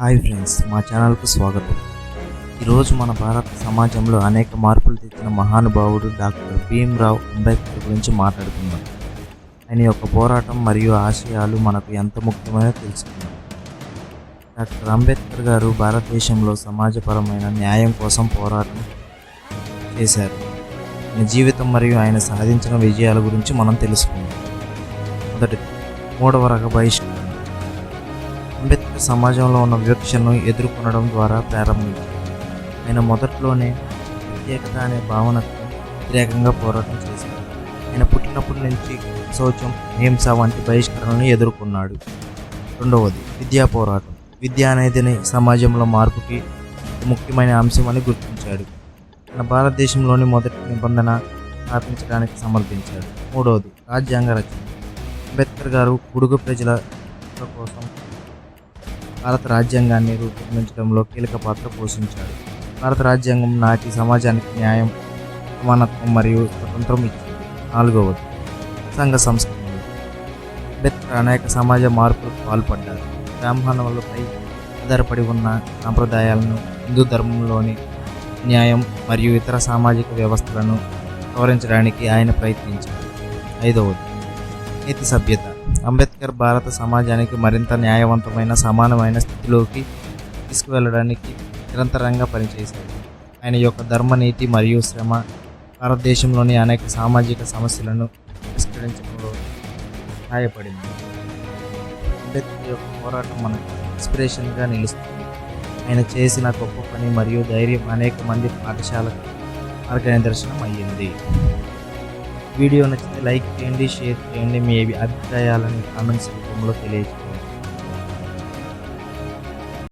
Hi friends, మా ఛానల్కు స్వాగతం. ఈరోజు మన భారత సమాజంలో అనేక మార్పులు తెచ్చిన మహానుభావుడు డాక్టర్ భీమ్రావ్ అంబేద్కర్ గురించి మాట్లాడుకుందాం. ఆయన యొక్క పోరాటం మరియు ఆశయాలు మనకు ఎంత ముఖ్యమైనో తెలుసుకుందాం. డాక్టర్ అంబేద్కర్ గారు భారతదేశంలో సమాజపరమైన న్యాయం కోసం పోరాటం చేశారు. ఆయన జీవితం మరియు ఆయన సాధించిన విజయాల గురించి మనం తెలుసుకుందాం. మొదటిది, మూడవ రక బహిష్కరణ. అంబేద్కర్ సమాజంలో ఉన్న వివక్షను ఎదుర్కొనడం ద్వారా ప్రారంభించారు. ఆయన మొదట్లోనే ప్రత్యేకత అనే భావనకు వ్యతిరేకంగా పోరాటం చేశారు. ఆయన పుట్టినప్పటి నుంచి శౌచం, హింస వంటి బహిష్కరణను ఎదుర్కొన్నాడు. రెండవది, విద్యా పోరాటం. విద్య అనేది సమాజంలో మార్పుకి ముఖ్యమైన అంశమని గుర్తించాడు. ఆయన భారతదేశంలోని మొదటి నిబంధన స్థాపించడానికి సమర్థించాడు. మూడవది, రాజ్యాంగ రచన. అంబేద్కర్ గారు బడుగు ప్రజల కోసం భారత రాజ్యాంగాన్ని రూపొందించడంలో కీలక పాత్ర పోషించాడు. భారత రాజ్యాంగం నాటి సమాజానికి న్యాయం, సమానత్వం మరియు స్వతంత్రం ఇచ్చింది. నాలుగవది, సంఘ సంస్కృతి. అంబేద్కర్ అనేక సమాజ మార్పులకు పాల్పడ్డారు. బ్రాహ్మణులపై ఆధారపడి ఉన్న సాంప్రదాయాలను, హిందూ ధర్మంలోని న్యాయం మరియు ఇతర సామాజిక వ్యవస్థలను సవరించడానికి ఆయన ప్రయత్నించారు. ఐదవది, నీతి సభ్యత. అంబేద్కర్ భారత సమాజానికి మరింత న్యాయవంతమైన, సమానమైన స్థితిలోకి తీసుకువెళ్ళడానికి నిరంతరంగా పనిచేశారు. ఆయన యొక్క ధర్మనీతి మరియు శ్రమ భారతదేశంలోని అనేక సామాజిక సమస్యలను పరిష్కరించడంలో సహాయపడింది. అంబేద్కర్ యొక్క పోరాటం మనకు ఇన్స్పిరేషన్గా నిలుస్తుంది. ఆయన చేసిన గొప్ప పని మరియు ధైర్యం అనేక మంది పాఠశాలకు మార్గనిదర్శనం అయ్యింది. వీడియో నచ్చితే లైక్ చేయండి, షేర్ చేయండి, మీ అభిప్రాయాలను కామెంట్స్ రూపంలో తెలియజేయండి.